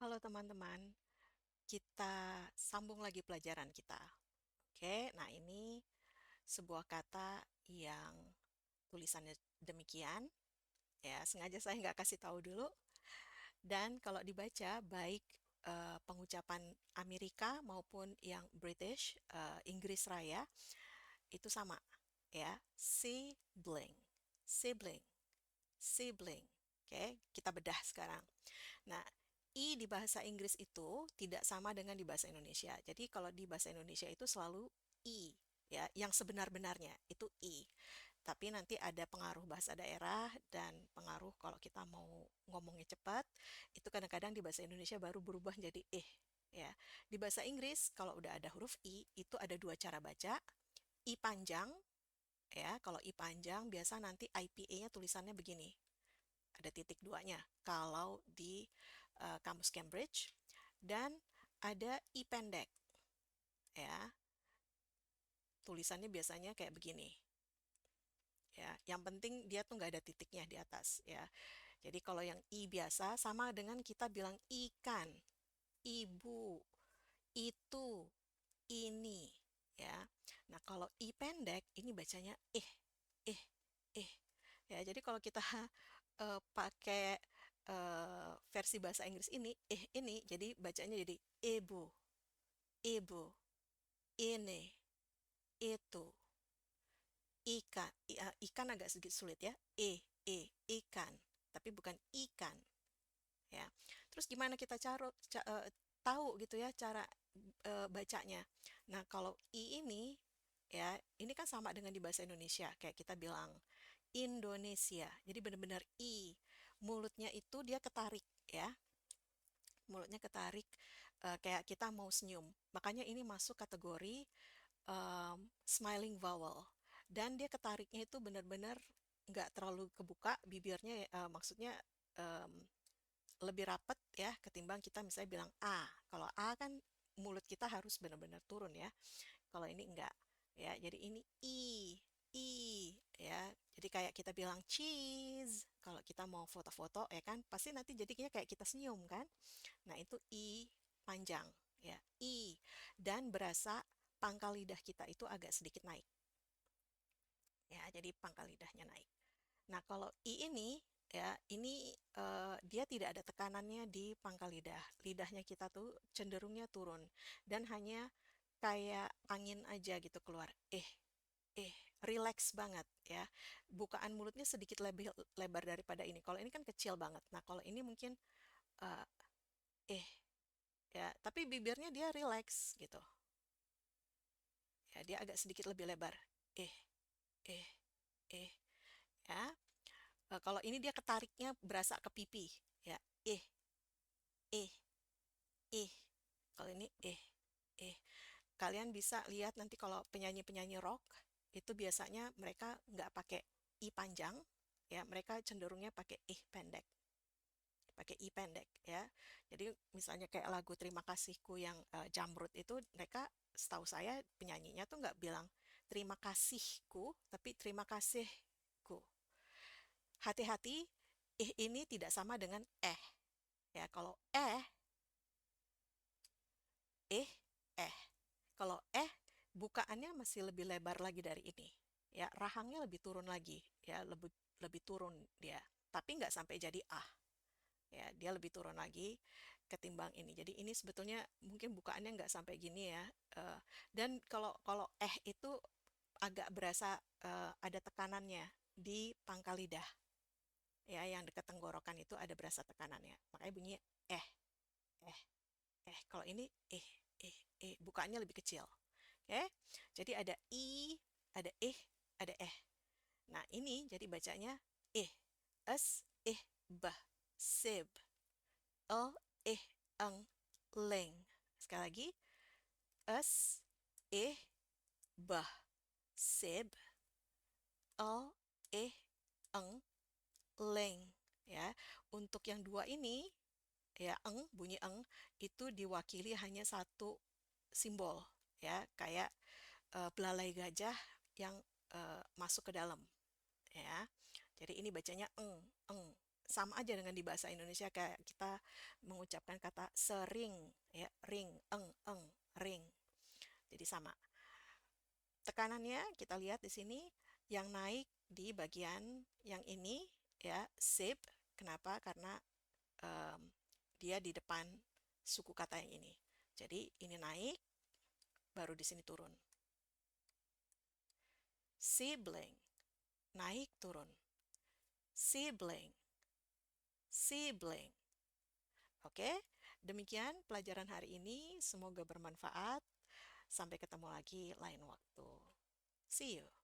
Halo teman-teman, kita sambung lagi pelajaran kita. Oke, nah ini sebuah kata yang tulisannya demikian, ya sengaja saya nggak kasih tahu dulu. Dan kalau dibaca, baik pengucapan Amerika maupun yang British, Inggris Raya, itu sama, ya. Sibling, sibling, sibling. Oke, kita bedah sekarang. Nah, I di bahasa Inggris itu tidak sama dengan di bahasa Indonesia. Jadi kalau di bahasa Indonesia itu selalu I, ya, yang sebenar-benarnya itu I. Tapi nanti ada pengaruh bahasa daerah dan pengaruh kalau kita mau ngomongnya cepat, itu kadang-kadang di bahasa Indonesia baru berubah jadi ya. Di bahasa Inggris kalau udah ada huruf I, itu ada dua cara baca. I panjang, ya. Kalau I panjang biasa nanti IPA-nya tulisannya begini, ada titik duanya kalau di kamus Cambridge, dan ada I pendek, ya, tulisannya biasanya kayak begini, ya. Yang penting dia tuh nggak ada titiknya di atas, ya. Jadi kalau yang I biasa sama dengan kita bilang ikan, ibu, itu, ini, ya. Nah kalau I pendek ini bacanya eh eh ya. Jadi kalau kita pakai versi bahasa Inggris ini, ini, jadi bacanya jadi ibu, ibu, ini, itu, ikan agak sedikit sulit ya, ikan, tapi bukan ikan, ya. Terus gimana kita tahu gitu ya cara bacanya. Nah, kalau I ini, ya, ini kan sama dengan di bahasa Indonesia, kayak kita bilang Indonesia. Jadi benar-benar I. Mulutnya itu dia ketarik, ya. Mulutnya ketarik, kayak kita mau senyum. Makanya ini masuk kategori smiling vowel. Dan dia ketariknya itu benar-benar nggak terlalu kebuka bibirnya, maksudnya em, lebih rapat ya ketimbang kita misalnya bilang A. Kalau A kan mulut kita harus benar-benar turun ya. Kalau ini enggak, ya. Jadi ini I, ya. Jadi kayak kita bilang cheese. Kalau kita mau foto-foto ya kan, pasti nanti jadinya kayak kita senyum kan. Nah, itu I panjang, ya. I, dan berasa pangkal lidah kita itu agak sedikit naik. Ya, jadi pangkal lidahnya naik. Nah, kalau I ini, ya, ini dia tidak ada tekanannya di pangkal lidah. Lidahnya kita tuh cenderungnya turun dan hanya kayak angin aja gitu keluar. Eh, relax banget ya. Bukaan mulutnya sedikit lebih lebar daripada ini. Kalau ini kan kecil banget. Nah, kalau ini mungkin eh eh ya, tapi bibirnya dia relax gitu. Ya, dia agak sedikit lebih lebar. Eh, eh, eh, ya. Kalau ini dia ketariknya berasa ke pipi, ya. Eh, eh, eh. Kalau ini eh. Kalian bisa lihat nanti kalau penyanyi-penyanyi rock itu biasanya mereka nggak pakai i panjang, ya. Mereka cenderungnya pakai pendek, pakai i pendek, ya. Jadi misalnya kayak lagu Terima Kasihku yang Jamrud itu, mereka setahu saya penyanyinya tuh nggak bilang terima kasihku, tapi terima kasihku. Hati-hati, ini tidak sama dengan ya. Kalau eh, eh. Kalau bukaannya masih lebih lebar lagi dari ini. Ya, rahangnya lebih turun lagi, ya, lebih lebih turun dia. Tapi nggak sampai jadi ah. Ya, dia lebih turun lagi ketimbang ini. Jadi ini sebetulnya mungkin bukaannya nggak sampai gini ya. Eh, dan kalau kalau itu agak berasa ada tekanannya di pangkal lidah. Ya, yang dekat tenggorokan itu ada berasa tekanannya. Makanya bunyinya eh, eh, Kalau ini bukaannya lebih kecil. Oke, jadi ada i, ada ada eh. Nah, ini jadi bacanya eh, es, bah, sib, el, eng, leng. Sekali lagi, es, bah, sib, el, eng, leng. Ya, untuk yang dua ini, ya, bunyi eng, itu diwakili hanya satu simbol, ya, kayak belalai gajah yang masuk ke dalam, ya. Jadi ini bacanya eng, eng. sama aja dengan di bahasa Indonesia kayak kita mengucapkan kata sering, ya, ring, ring. Jadi sama. Tekanannya kita lihat di sini yang naik di bagian yang ini, ya, sip. Kenapa? Karena em, dia di depan suku kata yang ini. Jadi ini naik, baru di sini turun. Sibling, naik turun. Sibling, sibling. Oke, demikian pelajaran hari ini. Semoga bermanfaat. Sampai ketemu lagi lain waktu. See you.